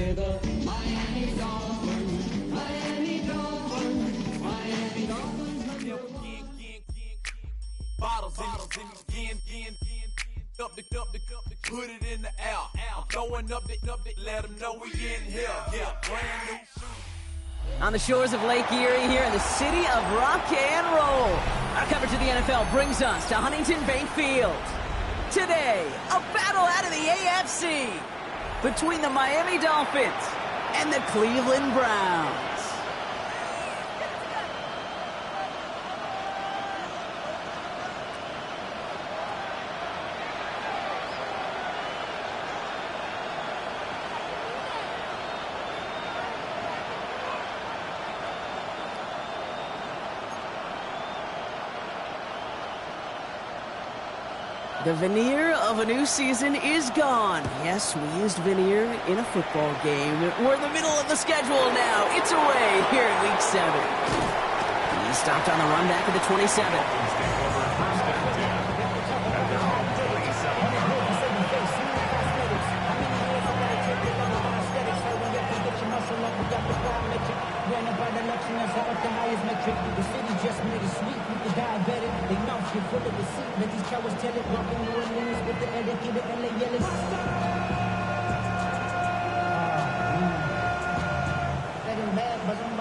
We're the Miami Dolphins, Miami Dolphins, Miami Dolphins. Bottles in up the put it in the air. I'm throwing up the, let them know we in here. Yeah, brand new shoes. On the shores of Lake Erie here in the city of rock and roll. Our coverage of the NFL brings us to Huntington Bank Field. Today, a battle out of the AFC between the Miami Dolphins and the Cleveland Browns. The veneer of a new season is gone. Yes, we used veneer in a football game. We're in the middle of the schedule now. It's away here in Week 7. He stopped on the run back at the 27.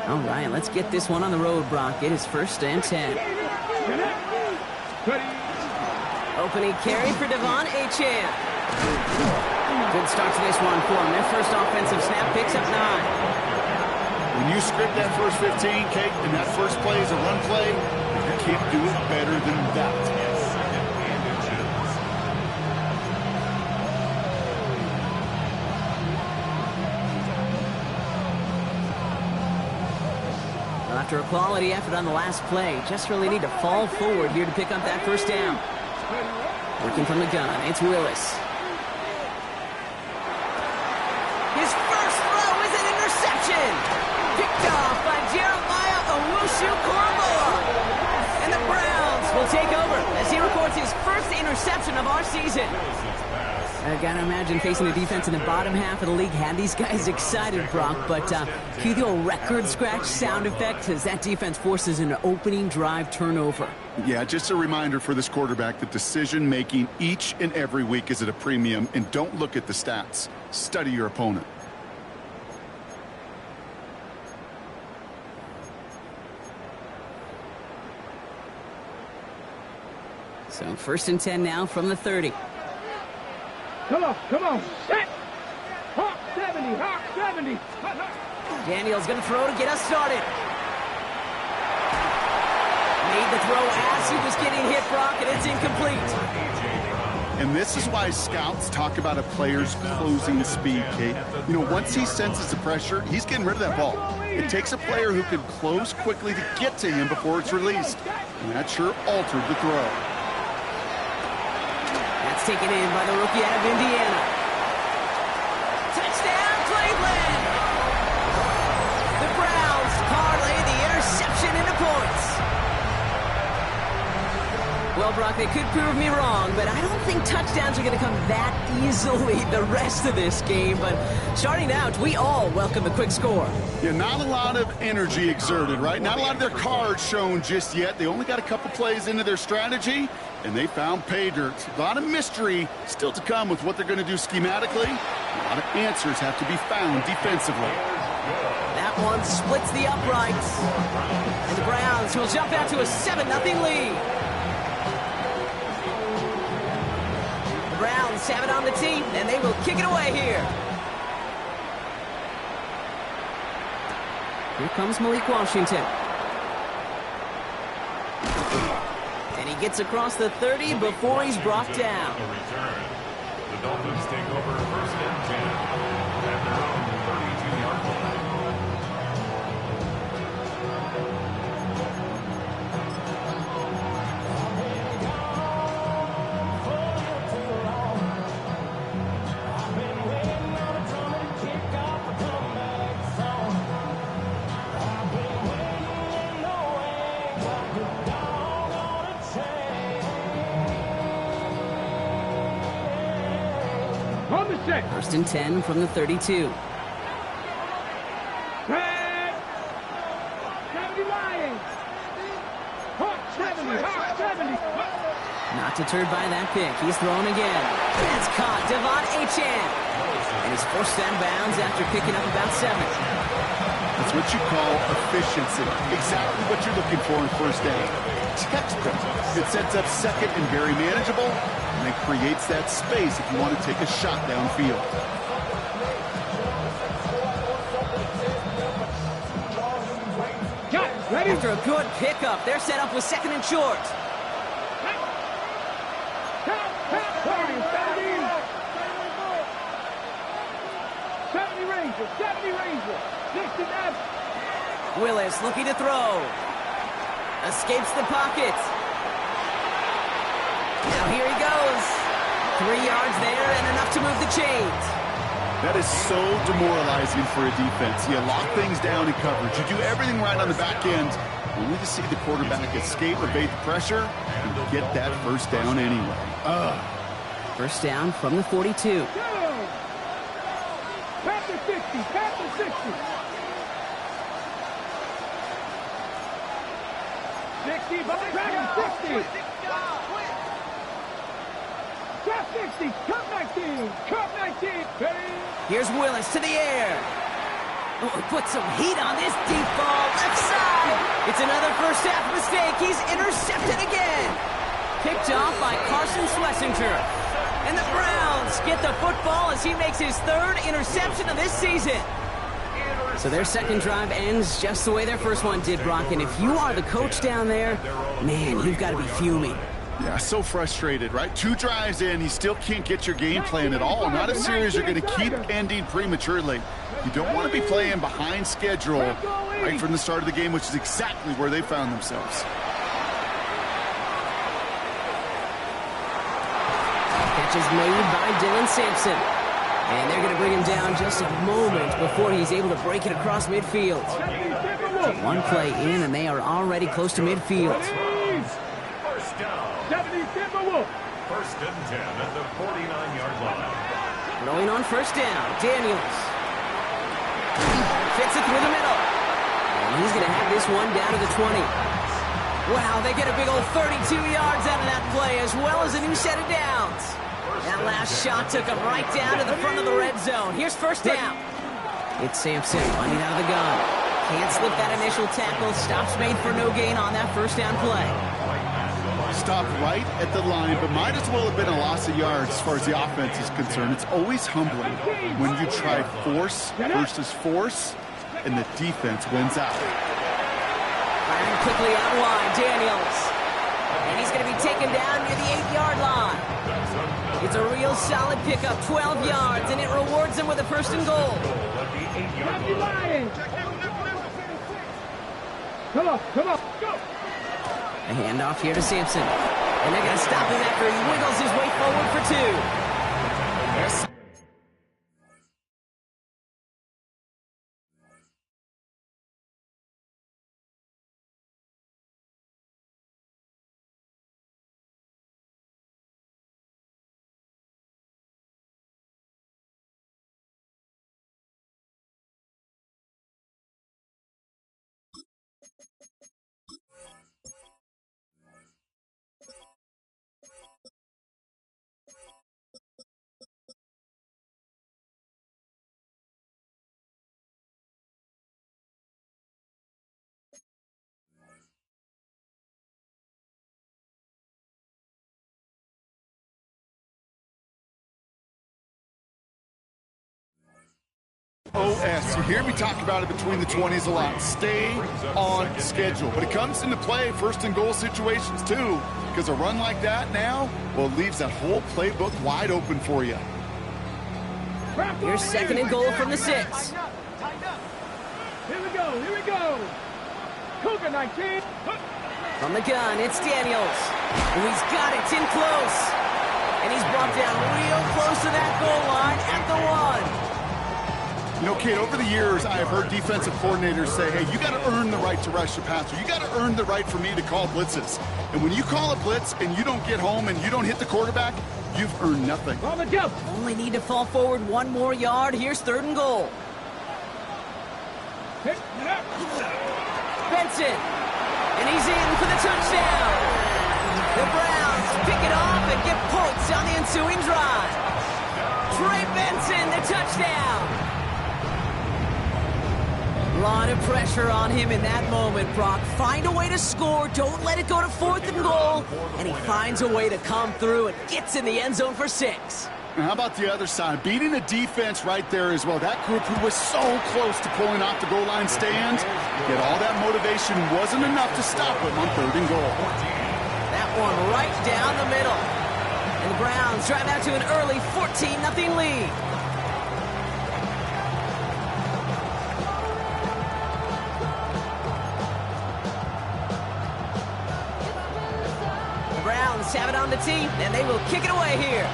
All right, let's get this one on the road, Brock. It is 1st and 10. Opening carry for Devon Achane. Good start to this one for him. Their first offensive snap picks up 9. When you script that first 15, Kate, and that first play is a run play, you can't do it better than that. After a quality effort on the last play, just really need to fall forward here to pick up that first down. Working from the gun, it's Willis. His first throw is an interception. Picked off by Jeremiah Owusu-Koramoah. And the Browns will take over as he records his first interception of our season. I gotta imagine facing a defense in the bottom half of the league had these guys excited, Brock, but cue the old record scratch sound effect as that defense forces an opening drive turnover. Yeah, just a reminder for this quarterback that decision-making each and every week is at a premium, and don't look at the stats. Study your opponent. So 1st and 10 now from the 30. Come on, set! Hawk 70, Hawk 70! Daniel's going to throw to get us started. Made the throw as he was getting hit, Brock, and it's incomplete. And this is why scouts talk about a player's closing speed, Kate. You know, once he senses the pressure, he's getting rid of that ball. It takes a player who can close quickly to get to him before it's released. And that sure altered the throw. That's taken in by the rookie out of Indiana. Touchdown, Cleveland! The Browns parlay the interception into points. Well, Brock, they could prove me wrong, but I don't think touchdowns are going to come that easily the rest of this game. But starting out, we all welcome the quick score. Yeah, not a lot of energy exerted, right? Not a lot of their cards shown just yet. They only got a couple plays into their strategy, and they found pay dirt. A lot of mystery still to come with what they're going to do schematically. A lot of answers have to be found defensively. That one splits the uprights. And the Browns will jump out to a 7-0 lead. The Browns have it on the tee, and they will kick it away here. Here comes Malik Washington. And he gets across the 30 before he's brought down. The Dolphins take over 1st and 10 at their own 32-yard line. First and 10 from the 32. Not deterred by that pick. He's thrown again. That's caught. Devon Achane. And he's forced out of bounds after picking up about 7. That's what you call efficiency. Exactly what you're looking for in first down. Textbook. It sets up second and very manageable, and it creates that space if you want to take a shot downfield. After a good pickup, they're set up with 2nd and short. 70 Ranger. 69. Willis looking to throw. Escapes the pocket. Now here he goes. 3 yards there and enough to move the chains. That is so demoralizing for a defense. You lock things down in coverage. You do everything right on the back end, only to see the quarterback escape, evade the pressure, and get that first down anyway. First down from the 42. Pat the 60. Pat the 60. 60. Dragon 60. Drop 60. Cut 19. Cut 19. Here's Willis to the air. Oh, put some heat on this deep ball. Left side. It's another first half mistake. He's intercepted again. Picked off by Carson Schlesinger. And the Browns get the football as he makes his 3rd interception of this season. So their second drive ends just the way their first one did, Brock. And if you are the coach down there, man, you've got to be fuming. Yeah, so frustrated, right? 2 drives in, you still can't get your game plan at all. Not a series you're going to keep ending prematurely. You don't want to be playing behind schedule right from the start of the game, which is exactly where they found themselves. Catch is made by Dylan Sampson. And they're going to bring him down just a moment before he's able to break it across midfield. 1 play in, and they are already close to midfield. First down. 70 Timberwolf. 1st and 10 at the 49-yard line. Throwing on first down, Daniels. Fits it through the middle. And he's going to have this one down to the 20. Wow, they get a big old 32 yards out of that play, as well as a new set of downs. That last shot took him right down to the front of the red zone. Here's first down. It's Sampson running out of the gun. Can't slip that initial tackle. Stops made for no gain on that first down play. Stopped right at the line, but might as well have been a loss of yards as far as the offense is concerned. It's always humbling when you try force versus force, and the defense wins out. Firing quickly out wide, Daniels. And he's going to be taken down near the 8-yard line. It's a real solid pickup, 12 yards, and it rewards him with a first and goal. Come on, come on, go! A handoff here to Sampson. And they're going to stop him after he wiggles his way forward for 2. OS. You hear me talk about it between the 20s a lot. Stay on schedule. But it comes into play first and goal situations too, because a run like that now, well, it leaves that whole playbook wide open for you. Here's 2nd and goal from the 6. Here we go, here we go. Cougar 19. From the gun, it's Daniels. Oh, he's got it, it's in close. And he's brought down real close to that goal line at the 1. You know, Kate, over the years, I've heard defensive coordinators say, hey, you got to earn the right to rush the passer. You got to earn the right for me to call blitzes. And when you call a blitz and you don't get home and you don't hit the quarterback, you've earned nothing. On the jump. Only need to fall forward 1 more yard. Here's 3rd and goal. Benson. And he's in for the touchdown. The Browns pick it ensuing drive. Trey Benson, the touchdown. A lot of pressure on him in that moment, Brock. Find a way to score. Don't let it go to 4th and goal. And he finds a way to come through and gets in the end zone for 6. And how about the other side? Beating the defense right there as well. That group who was so close to pulling off the goal line stand, yet all that motivation wasn't enough to stop him on 3rd and goal. That one right down the middle. And the Browns drive out to an early 14-0 lead. The Browns have it on the tee, and they will kick it away here.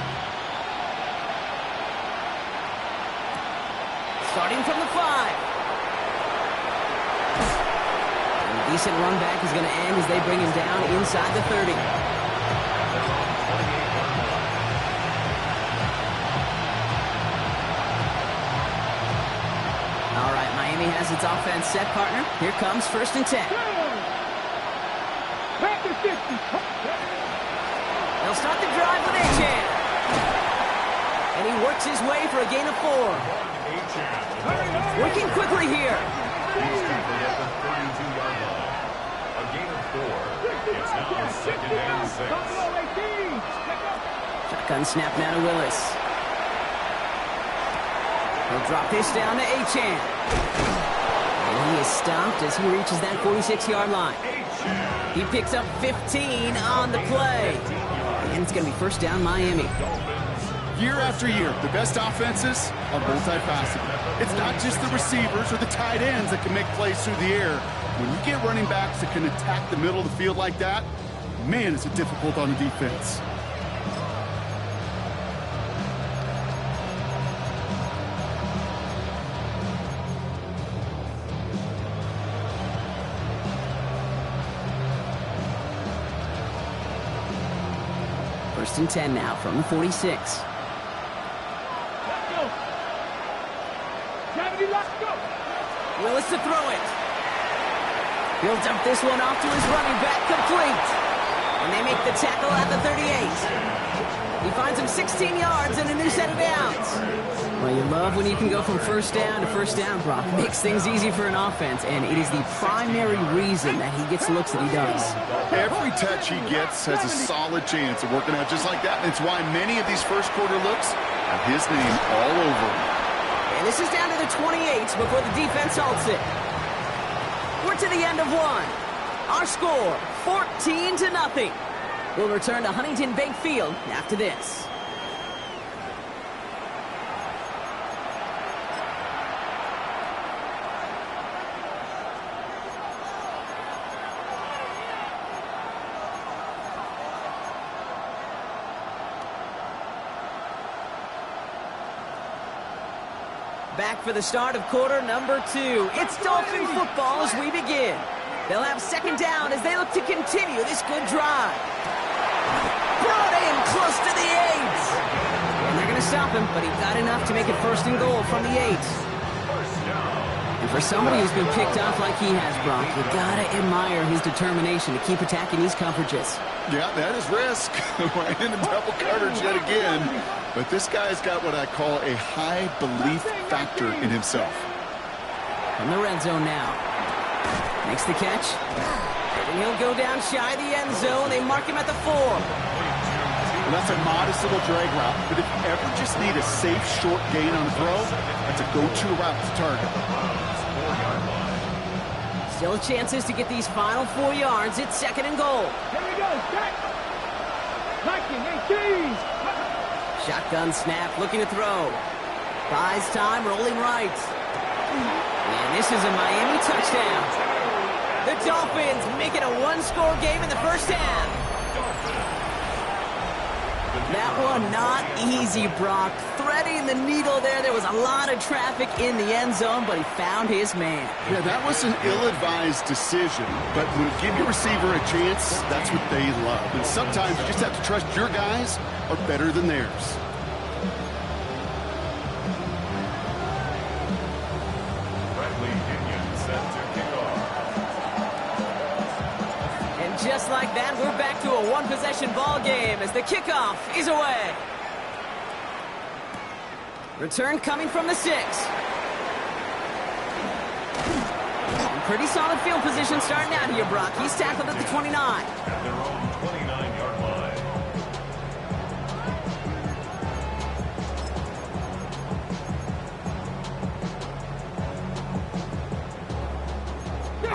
Starting from the 5. And a decent run back is going to end as they bring him down inside the 30. All right, Miami has its offense set, partner. Here comes 1st and 10. Back to 50. They'll start the drive with Achan. And he works his way for a gain of 4. Working quickly here. He's quickly at the 32-yard line. A gain of 4. It's now 2nd and 6. Shotgun snap now to Willis. He'll drop this down to Achan. And he is stopped as he reaches that 46-yard line. He picks up 15 on the play. And it's going to be 1st down Miami. Year after year, the best offenses are multifaceted. It's not just the receivers or the tight ends that can make plays through the air. When you get running backs that can attack the middle of the field like that, man, is it difficult on the defense. First and 10 now from the 46. Willis to throw it. He'll dump this one off to his running back, complete. And they make the tackle at the 38. He finds him 16 yards and a new set of downs. Well, you love when you can go from 1st down to 1st down, Brock. Makes things easy for an offense, and it is the primary reason that he gets looks that he does. Every touch he gets has a solid chance of working out just like that. And it's why many of these first quarter looks have his name all over them. And this is down to the 28 before the defense halts it. We're to the end of 1. Our score, 14-0. We'll return to Huntington Bank Field after this. Back for the start of quarter number 2. It's Dolphin football as we begin. They'll have 2nd down as they look to continue this good drive. Brought in close to the 8. And they're going to stop him, but he got enough to make it 1st and goal from the 8. And for somebody who's been picked off like he has, Brock, you got to admire his determination to keep attacking these coverages. Yeah, that is risk. Right into double coverage yet again. But this guy's got what I call a high belief factor in himself. From the red zone now. Makes the catch. And he'll go down shy of the end zone. They mark him at the 4. Well, that's a modest little drag route. But if you ever just need a safe, short gain on a throw, that's a go-to route to target. Still chances to get these final 4 yards. It's 2nd and goal. Here we go, back. 18. Shotgun snap, looking to throw. Buys time, rolling right. And this is a Miami touchdown. The Dolphins make it a 1-score game in the 1st half. That one not easy, Brock. Threading the needle there. There was a lot of traffic in the end zone, but he found his man. Yeah, that was an ill-advised decision. But when you give your receiver a chance, that's what they love. And sometimes you just have to trust your guys are better than theirs. Just like that, we're back to a one-possession ball game as the kickoff is away. Return coming from the 6. Pretty solid field position starting out here, Brock. He's tackled at the 29. At their own 29-yard line.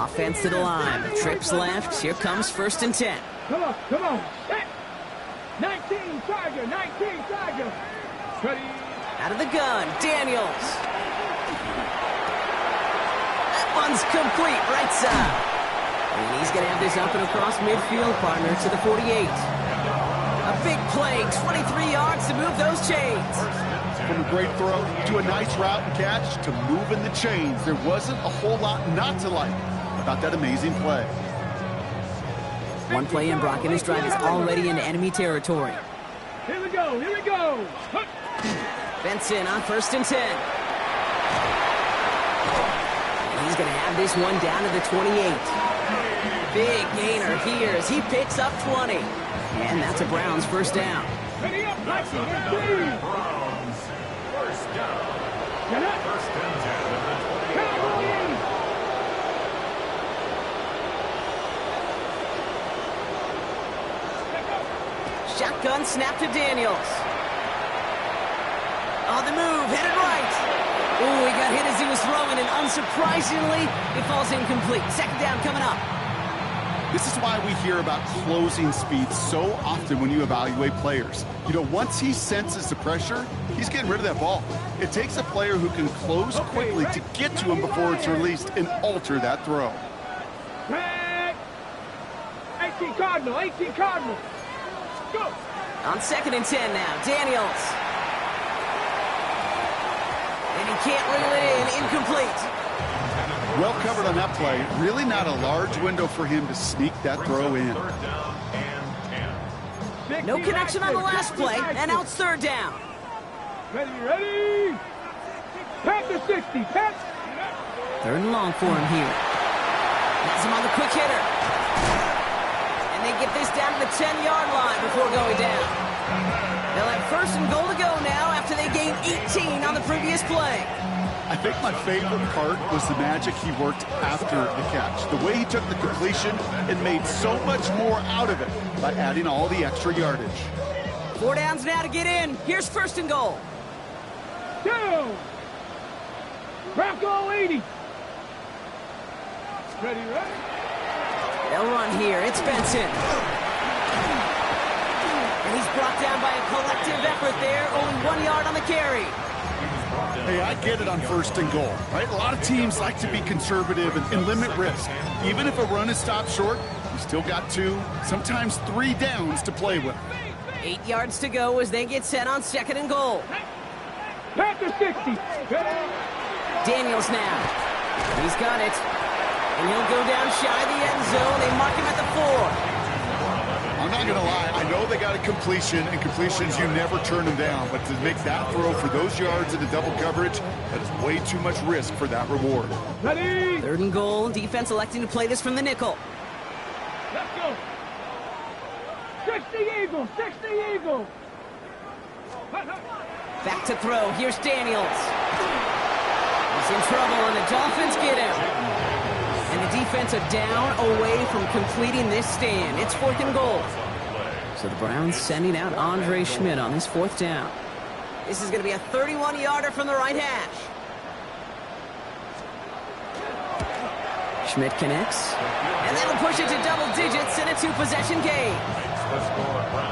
Offense to the line. Trips left. Here comes 1st and 10. Come on, come on. Set. 19 Tiger, 19 Tiger. Ready. Out of the gun, Daniels. One's complete, right side. And he's going to have this up and across midfield, partner, to the 48. A big play, 23 yards to move those chains. From a great throw to a nice route and catch to moving the chains. There wasn't a whole lot not to like about that amazing play. One play in, Brock, and his drive is already into enemy territory. Here we go, here we go. Benson on 1st and 10. He's going to have this one down to the 28. Big gainer here as he picks up 20. And that's a Browns 1st down. Ready up, That's another Browns 1st down. Get up. 1st and 10 at the 28. Cowboys. Shotgun snap to Daniels. On the move, headed right. Oh, he got hit as he was throwing, and unsurprisingly, it falls incomplete. 2nd down coming up. This is why we hear about closing speed so often when you evaluate players. You know, once he senses the pressure, he's getting rid of that ball. It takes a player who can close quickly to get to him before it's released and alter that throw. Red. 18 Cardinal, 18 Cardinal. Go. On 2nd and 10 now, Daniels. And he can't reel it in, incomplete. Well covered on that play. Really not a large window for him to sneak that throw in. 3rd down and 10. No connection on the last play, and now it's 3rd down. Ready, ready. Panther 60, Panther. 3rd and long for him here. Has him on the quick hitter. And they get this down to the 10-yard line before going down. They'll have 1st and goal to go now after they gained 18 on the previous play. I think my favorite part was the magic he worked after the catch. The way he took the completion and made so much more out of it by adding all the extra yardage. 4 downs now to get in. Here's 1st and goal. Down. Bronco 80. Ready, ready. They'll run here. It's Benson. And he's brought down by a collective effort there. Only 1 yard on the carry. Hey, I get it on 1st and goal, right? A lot of teams like to be conservative and limit risk. Even if a run is stopped short, you still got 2, sometimes 3 downs to play with. 8 yards to go as they get set on 2nd and goal. Panther 60. Ready. Daniels now. He's got it. And he'll go down shy of the end zone. They mark him at the 4. I'm not going to lie. I know they got a completion, and completions, you never turn them down. But to make that throw for those yards into double coverage, that is way too much risk for that reward. Ready. 3rd and goal. Defense electing to play this from the nickel. Let's go. 60 Eagles, 60 Eagles. Back to throw. Here's Daniels. He's in trouble, and the Dolphins get him. And the defense are down away from completing this stand. It's 4th and goal. So the Browns sending out Andre Schmidt on this 4th down. This is going to be a 31-yarder from the right hash. Schmidt connects. And that'll push it to double digits in a 2-possession game.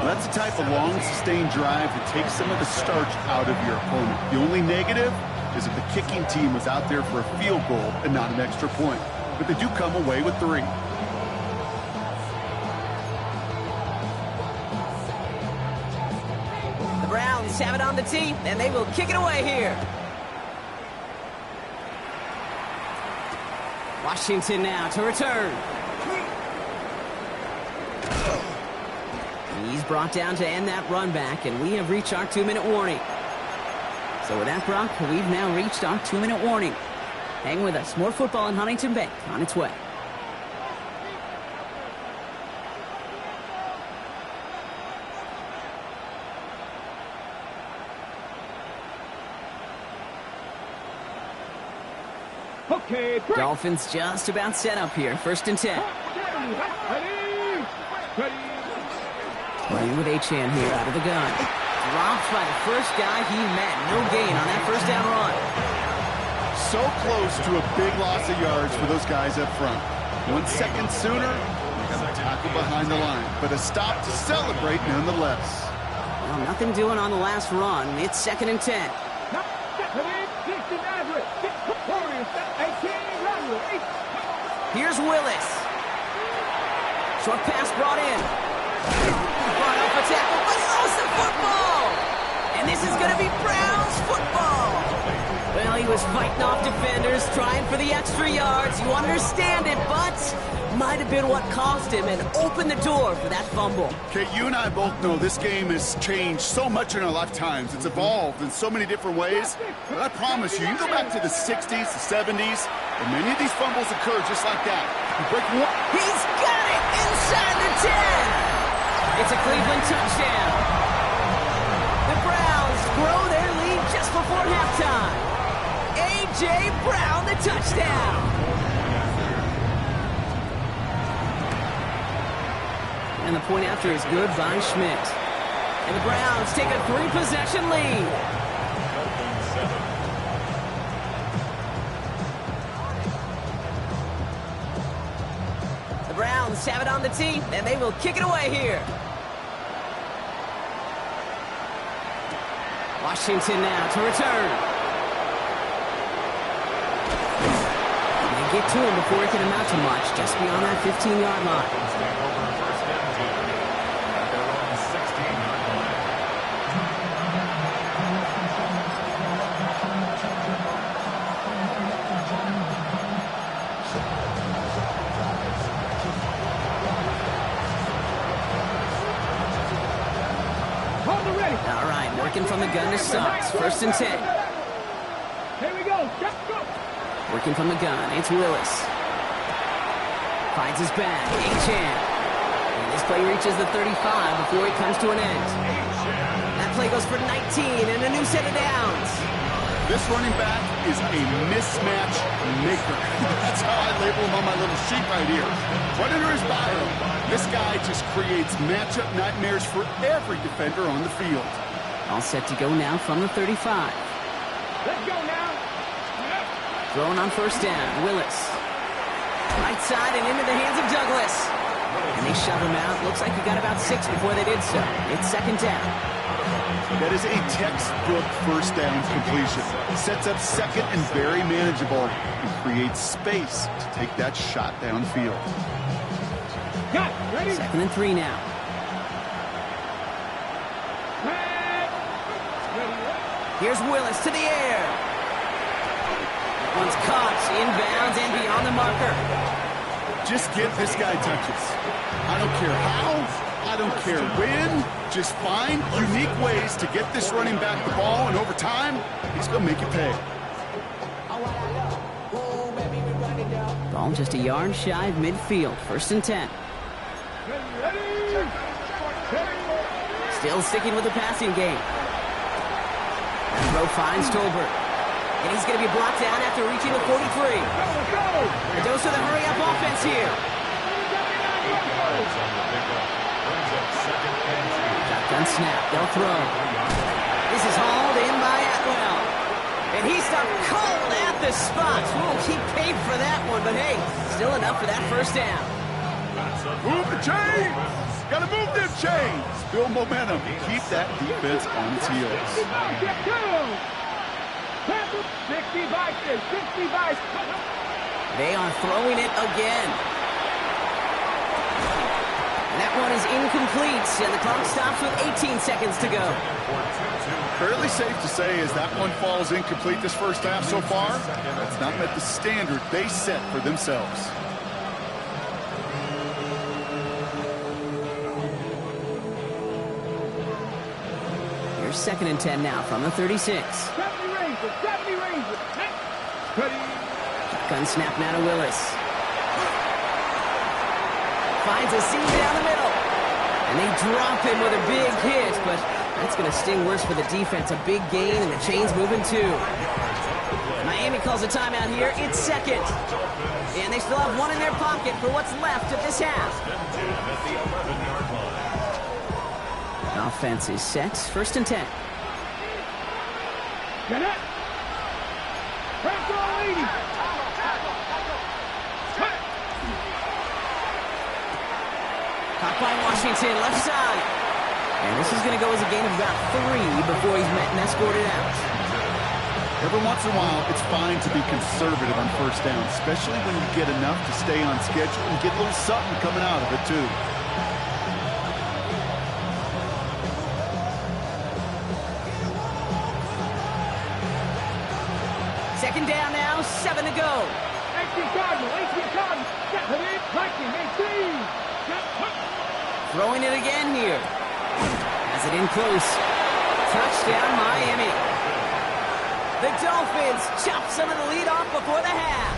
That's the type of long, sustained drive that takes some of the starch out of your opponent. The only negative is if the kicking team was out there for a field goal and not an extra point. But they do come away with 3. The Browns have it on the tee, and they will kick it away here. Washington now to return. He's brought down to end that run back, and we have reached our 2-minute warning. So with that, Brock, we've now reached our 2-minute warning. Hang with us. More football in Huntington Bank on its way. Okay, break. Dolphins just about set up here. 1st and 10. Ready. Ready. Playing with Achan here out of the gun. Dropped by the first guy he met. No gain on that 1st down run. So close to a big loss of yards for those guys up front. 1 second sooner, they got a tackle behind the line. But a stop to celebrate nonetheless. Well, nothing doing on the last run. It's 2nd and 10. Here's Willis. Short pass brought in. Brought up a tackle, but he lost the football! And this is going to be Browns football! Well, he was fighting off defenders, trying for the extra yards. You understand it, but might have been what cost him and opened the door for that fumble. Okay, you and I both know this game has changed so much in our lifetimes. It's evolved in so many different ways. But I promise you, you go back to the 60s, the 70s, and many of these fumbles occur just like that. You break one. He's got it inside the 10. It's a Cleveland touchdown. The Browns grow their lead just before halftime. A.J. Brown, the touchdown. And the point after is good by Schmidt. And the Browns take a 3-possession lead. The Browns have it on the tee, and they will kick it away here. Washington now to return. They get to him before it can amount to much, just beyond that 15-yard line. All right, working from the gun to start. 1st and 10. Here we go. Let's go. Working from the gun, it's Willis. Finds his back, Achan. And this play reaches the 35 before it comes to an end. That play goes for 19 and a new set of downs. This running back is a mismatch maker. That's how I label him on my little sheet right here. Right under his bio, this guy just creates matchup nightmares for every defender on the field. All set to go now from the 35. Let's go now. Thrown on 1st down, Willis. Right side and into the hands of Douglas. And they shove him out. Looks like he got about 6 before they did so. It's 2nd down. That is a textbook 1st down completion. Sets up 2nd and very manageable and creates space to take that shot downfield. Got it. Ready? 2nd and 3 now. Here's Willis to the air. One's caught, inbounds, and beyond the marker. Just give this guy touches. I don't care how, I don't care when. Just find unique ways to get this running back the ball, and over time, he's going to make it pay. Ball just a yard shy of midfield. 1st and 10. Still sticking with the passing game. That throw finds Tolbert. And he's going to be blocked down after reaching the 43. A dose of the hurry-up offense here. Shotgun snap. They'll throw. This is hauled in by Atwell. And he stopped cold at the spot. Ooh, he paid for that one, but hey, still enough for that 1st down. Move the chains! Gotta move them chains! Build momentum. Keep that defense on its heels. 60 vices, 60 vices. They are throwing it again. And that one is incomplete, and the clock stops with 18 seconds to go. Fairly safe to say as that one falls incomplete this 1st half so far, that's not met the standard they set for themselves. Here's 2nd and 10 now from the 36. 70 Rangers. Gun snap now to Willis. Finds a seam down the middle. And they drop him with a big hit, but that's going to sting worse for the defense. A big gain, and the chain's moving too. Miami calls a timeout here. It's second. And they still have one in their pocket for what's left of this half. At the 11-yard line. Offense is set. First and 10. Get it. Press all 80. Caught by Washington, left side. And this is going to go as a gain of about 3 before he's met and escorted out. Every once in a while, it's fine to be conservative on first down, especially when you get enough to stay on schedule and get a little something coming out of it, too. Second down now, 7 to go. 18 Cardinal. Get it in. Liking 18. Throwing it again here. Has it in close. Touchdown, Miami. The Dolphins chop some of the lead off before the half.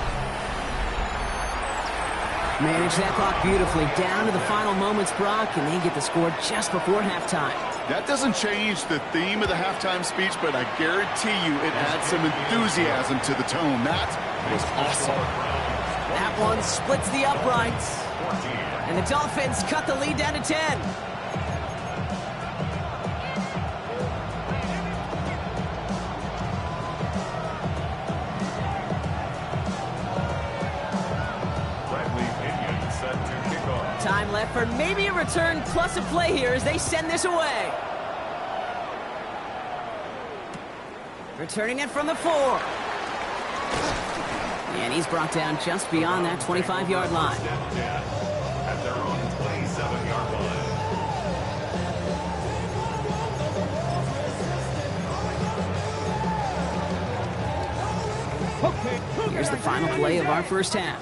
Manage that clock beautifully. Down to the final moments, Brock, and they get the score just before halftime. That doesn't change the theme of the halftime speech, but I guarantee you it adds some enthusiasm to the tone. That was awesome. That one splits the uprights. And the Dolphins cut the lead down to 10. Time left for maybe a return plus a play here as they send this away. Returning it from the 4. And he's brought down just beyond that 25-yard line. At their own 27-yard line. Here's the final play of our first half.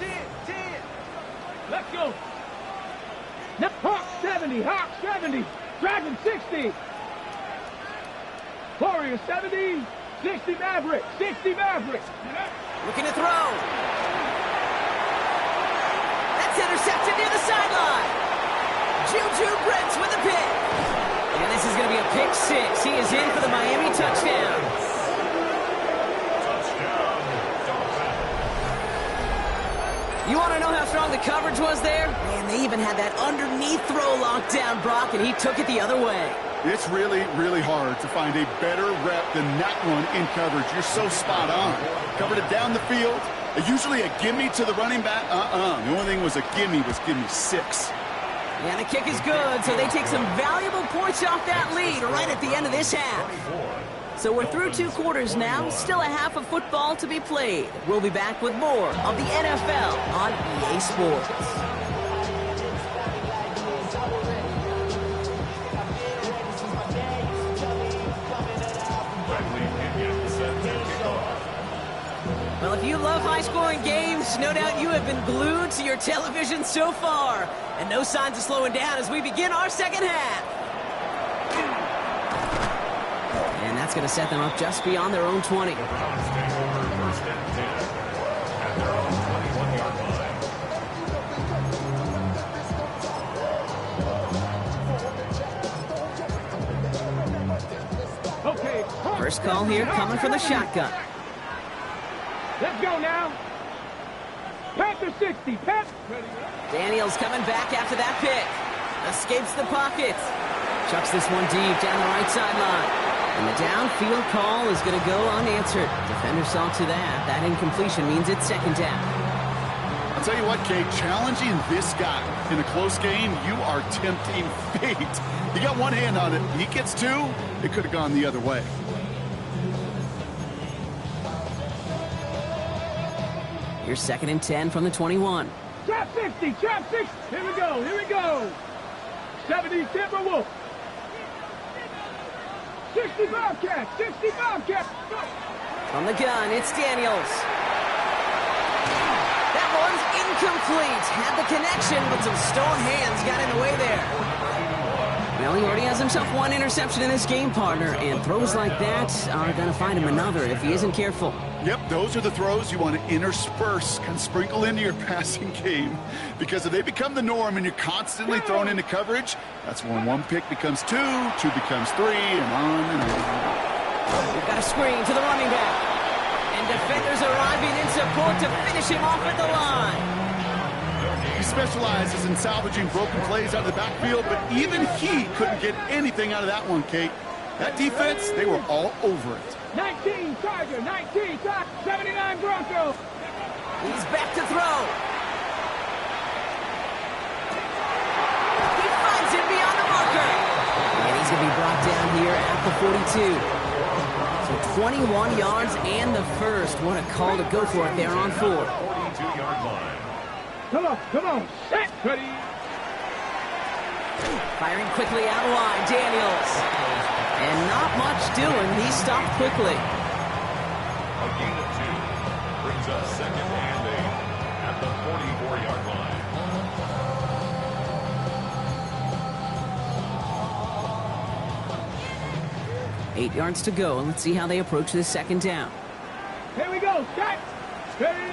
Let's go. Now, Hawk 70, Dragon 60. Warrior 70, 60 Maverick. Looking to throw. That's intercepted near the sideline. Juju Brents with a pick. And this is going to be a pick 6. He is in for the Miami touchdown. You want to know how strong the coverage was there? Man, they even had that underneath throw locked down, Brock, and he took it the other way. It's really, really hard to find a better rep than that one in coverage. You're so spot on. Covered it down the field. Usually a gimme to the running back. The only thing was a gimme 6. And the kick is good, so they take some valuable points off that lead right at the end of this half. So we're through 2 quarters now, still a half of football to be played. We'll be back with more of the NFL on EA Sports. Well, if you love high-scoring games, no doubt you have been glued to your television so far. And no signs of slowing down as we begin our second half. And that's going to set them up just beyond their own 20. The Browns take over first and 10 at their own 21-yard line. Okay. First call here coming from the shotgun. Let's go now. Panther 60. Daniels coming back after that pick. Escapes the pocket. Chucks this one deep down the right sideline. And the downfield call is going to go unanswered. Defender saw to that. That incompletion means it's second down. I'll tell you what, Kate, challenging this guy in a close game, you are tempting fate. You got one hand on it. He gets 2. It could have gone the other way. Here's second and 10 from the 21. Trap 60. Here we go. 70 Timberwolf. 60 Bobcat. From the gun, it's Daniels. That one's incomplete. Had the connection, but some stone hands got in the way there. Well, he already has himself 1 interception in this game, partner, and throws like that are going to find him another if he isn't careful. Yep, those are the throws you want to intersperse, kind of sprinkle into your passing game. Because if they become the norm and you're constantly thrown into coverage, that's when 1 pick becomes 2, 2 becomes 3, and on and on. We've got a screen to the running back. And And defenders arriving in support to finish him off at the line. He specializes in salvaging broken plays out of the backfield, but even he couldn't get anything out of that one, Kate. That defense, they were all over it. 19 Charger, 19 Charger, 79 Broncos. He's back to throw. He finds him beyond the marker. And he's going to be brought down here at the 42. So 21 yards and the first. What a call to go for it there on 4. 42-yard line. Come on, set, ready. Firing quickly out wide, Daniels. And not much doing. He stopped quickly. A gain of 2 brings us second and 8 at the 44-yard line. Eight yards to go, and let's see how they approach this second down. Here we go, set, ready.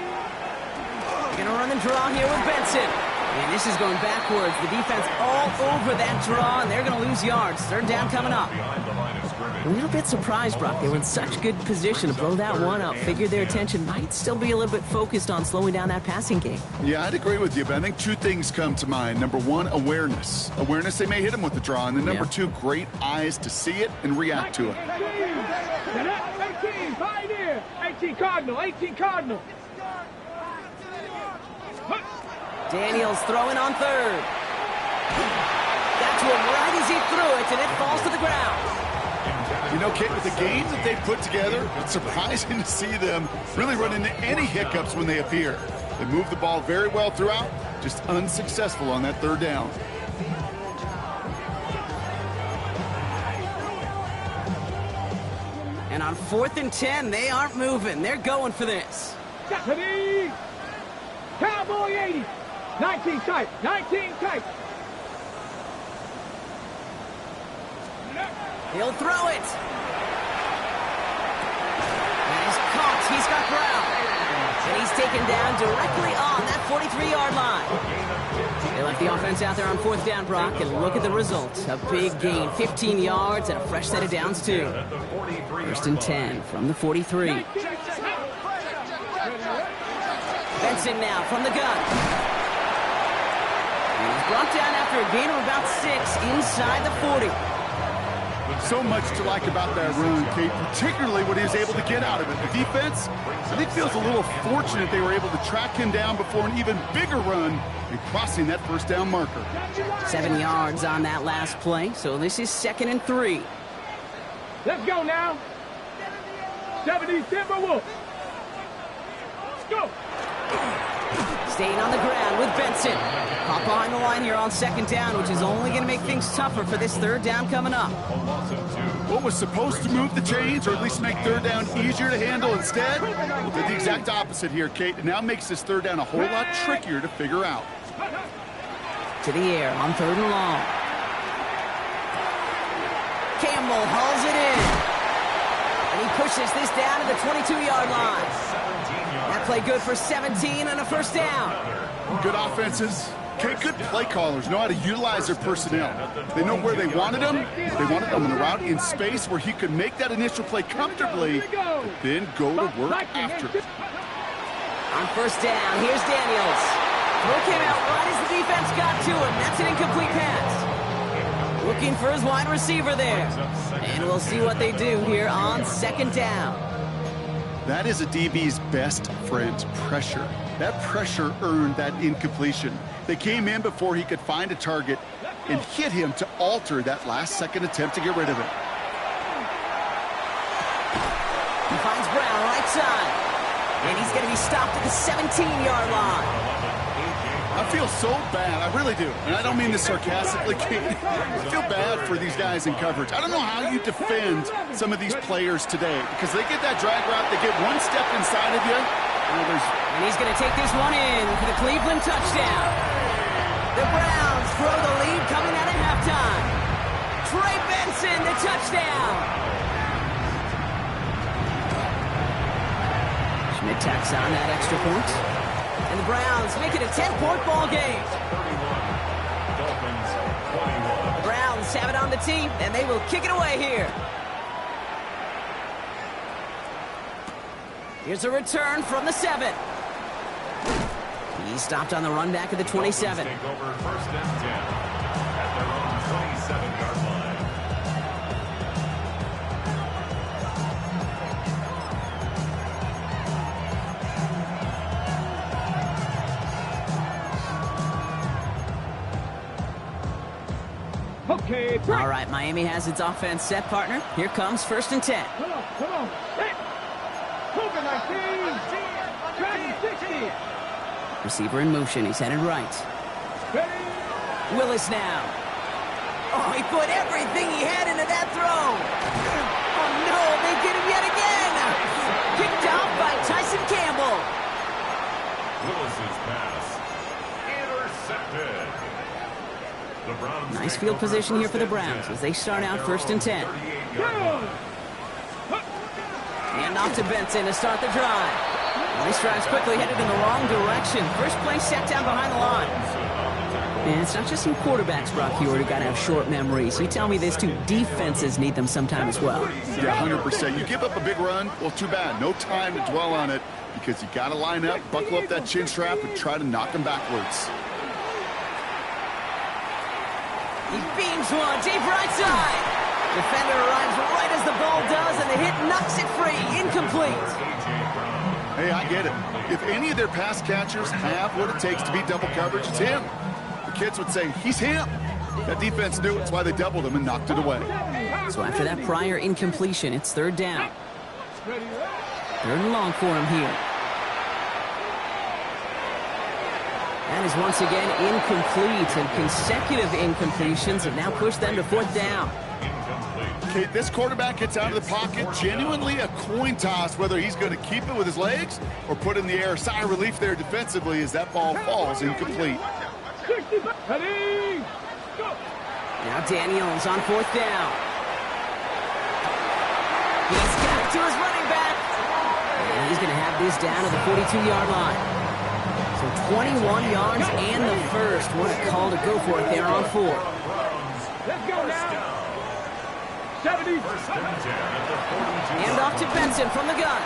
Gonna run and draw here with Benson. And this is going backwards. The defense all over that draw, and they're going to lose yards. Third down coming up. Behind the line of scrimmage. A little bit surprised, Brock. They were in such good position to blow that one up. Figured their attention might still be a little bit focused on slowing down that passing game. Yeah, I'd agree with you, but I think two things come to mind. Number one, awareness. Awareness, they may hit him with the draw. And then number two, great eyes to see it and react to it. 18, Pioneer. 18 Cardinal, 18 Cardinal. Daniels throwing on third. Got to him right as he threw it, and it falls to the ground. You know, Kate, with the games that they've put together, it's surprising to see them really run into any hiccups when they appear. They move the ball very well throughout, just unsuccessful on that third down. And on 4th and 10, they aren't moving. They're going for this. Deputy! Cowboy 80! 19 tight, 19 tight. He'll throw it. And he's caught. He's got ground. And he's taken down directly on that 43-yard line. They left the offense out there on 4th down, Brock, and look at the results. A big gain, 15 yards, and a fresh set of downs, too. 1st and 10 from the 43. Benson now from the gun. And he's brought down after a gain of about 6 inside the 40. So much to like about that run, Kate, particularly what he was able to get out of it. The defense, I think, feels a little fortunate they were able to track him down before an even bigger run and crossing that 1st down marker. 7 yards on that last play, so this is 2nd and 3. Let's go now. 70 Timberwolves. Let's go. Staying on the ground with Benson. Hop behind the line here on 2nd down, which is only going to make things tougher for this 3rd down coming up. What was supposed to move the chains, or at least make 3rd down easier to handle instead, did the exact opposite here, Kate. It now makes this 3rd down a whole lot trickier to figure out. To the air on 3rd and long. Campbell hauls it in. And he pushes this down to the 22-yard line. That play good for 17 and a 1st down. Good offenses. Okay, good play callers know how to utilize their personnel. They know where they wanted them. They wanted them on the route in space where he could make that initial play comfortably, but then go to work after it. On 1st down, here's Daniels. Throw came out right as the defense got to him. That's an incomplete pass. Looking for his wide receiver there. And we'll see what they do here on 2nd down. That is a DB's best friend, pressure. That pressure earned that incompletion. They came in before he could find a target and hit him to alter that last-second attempt to get rid of it. He finds Brown right side. And he's going to be stopped at the 17-yard line. I feel so bad. I really do. And I don't mean this sarcastically, Kate. I feel bad for these guys in coverage. I don't know how you defend some of these players today because they get that drag route, they get one step inside of you. And he's going to take this one in for the Cleveland touchdown. The Browns throw the lead coming out at halftime. Trey Benson, the touchdown. Schmidt tacks on that extra point. And the Browns make it a 10-point ball game. Dolphins 21. The Browns have it on the team, and they will kick it away here. Here's a return from the 7. He stopped on the run back at the 27. Take over first and 10 at their own 27-yard line. Okay, break. All right, Miami has its offense set, partner. Here comes first and 10. Come on, come on. Hit. Over 19. Track 60. Receiver in motion. He's headed right. Ready. Willis now. Oh, he put everything he had into that throw. Oh, no, they get him yet again. Picked off by Tyson Campbell. Willis's pass intercepted. The Browns Nice take field over position here first for the and Browns 10 as they start at out their first and 10. own 38-yard line. And off to Benson to start the drive. Well, these drives quickly headed in the wrong direction. First play set down behind the line. And it's not just some quarterbacks, Brock Huard, who got to have short memories. You tell me this too, defenses need them sometime as well. Yeah, 100%. You give up a big run, well, too bad. No time to dwell on it because you got to line up, buckle up that chin strap, and try to knock them backwards. He beams one, deep right side. Defender arrives right as the ball does, and the hit knocks it free. Incomplete. Hey, I get it. If any of their pass catchers have what it takes to beat double coverage, it's him. The kids would say, he's him. That defense knew it. That's why they doubled him and knocked it away. So after that prior incompletion, it's third down. Third and long for him here. That is once again incomplete, and consecutive incompletions have now pushed them to fourth down. Okay, this quarterback gets out of the pocket, genuinely a coin toss whether he's going to keep it with his legs or put it in the air. Sigh of relief there defensively as that ball falls incomplete. Ready. Go. Now Daniels on fourth down. He's got it to his running back. And he's going to have this down to the 42-yard line. So 21 yards and the first. What a call to go for it there on 4. Let's go now. 70. Hand off to Benson from the gun.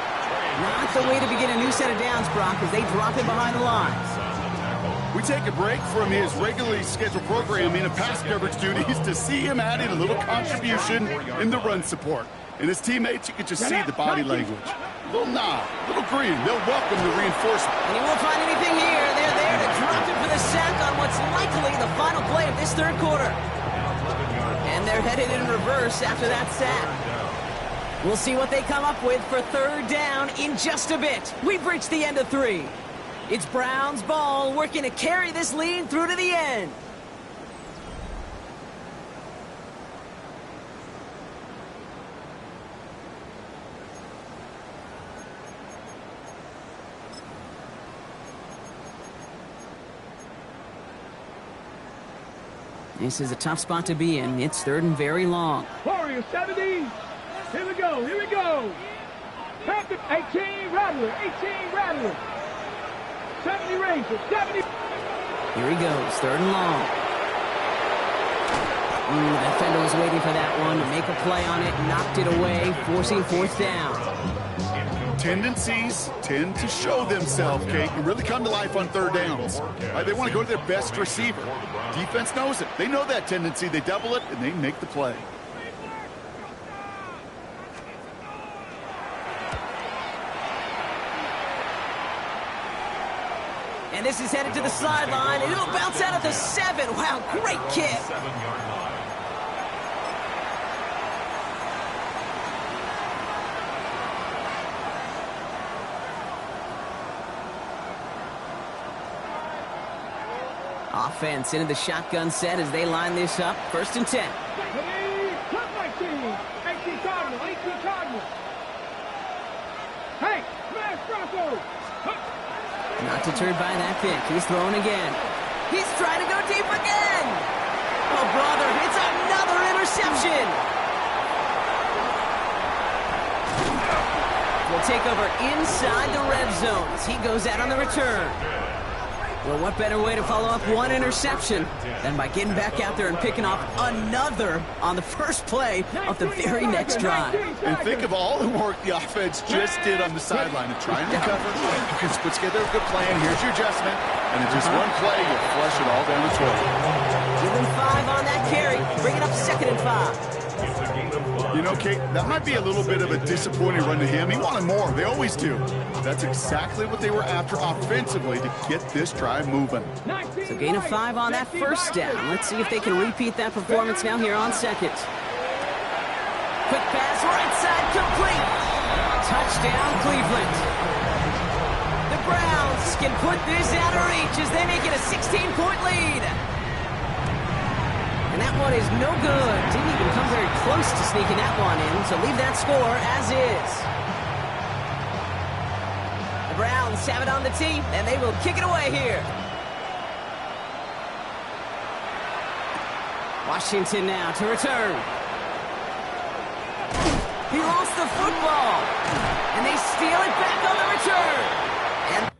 Not the way to begin a new set of downs, Brock, as they drop him behind the line. We take a break from his regularly scheduled programming of pass coverage duties to see him adding a little contribution in the run support. And his teammates, you can just see the body language. A little nod, a little grin. They'll welcome the reinforcement. And he won't find anything here. They're there to drop him for the sack on what's likely the final play of this third quarter. And they're headed in reverse after that sack. We'll see what they come up with for third down in just a bit. We've reached the end of 3. It's Browns ball working to carry this lead through to the end. This is a tough spot to be in. It's third and very long. Warriors 70. Here we go. Here we go. Panthers 18 Rattler. 18 Rattler. 70 Rangers. 70. Here he goes. Third and long. The defender was waiting for that one to make a play on it. Knocked it away, forcing fourth down. Tendencies tend to show themselves, Kate, and really come to life on third downs. They want to go to their best receiver. Defense knows it. They know that tendency. They double it, and they make the play. And this is headed to the sideline, and it'll bounce out of the 7. Wow, great kick. 7-yard line. Offense into the shotgun set as they line this up. First and 10. Ready. Club 19. 18 Cardinals. 18 Cardinals. Hank. Smash Bronco. Not deterred by that pick. He's throwing again. He's trying to go deep again. Oh, brother, it's another interception. We'll take over inside the red zone as he goes out on the return. Well, what better way to follow up one interception than by getting back out there and picking off another on the first play of the very next drive. And think of all the work the offense just did on the sideline of trying to cover. You can put together a good plan. Here's your adjustment. And in just one play, you'll flush it all down the field. Give him 5 on that carry. Bring it up 2nd and 5. You know, Kate, that might be a little bit of a disappointing run to him. He wanted more. They always do. That's exactly what they were after offensively to get this drive moving. So gain of 5 on that first down. Let's see if they can repeat that performance now here on 2nd. Quick pass, right side, complete. Touchdown, Cleveland. The Browns can put this out of reach as they make it a 16-point lead. And that one is no good. Didn't even come very close to sneaking that one in, so leave that score as is. The Browns have it on the tee, and they will kick it away here. Washington now to return. He lost the football, and they steal it back on the return. And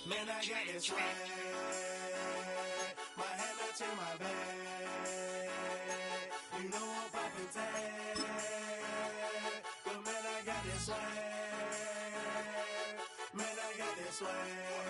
man, I got this right. My head not to my bed. You know I'm poppin' tag. But man, I got this swag. Man, I got this swag.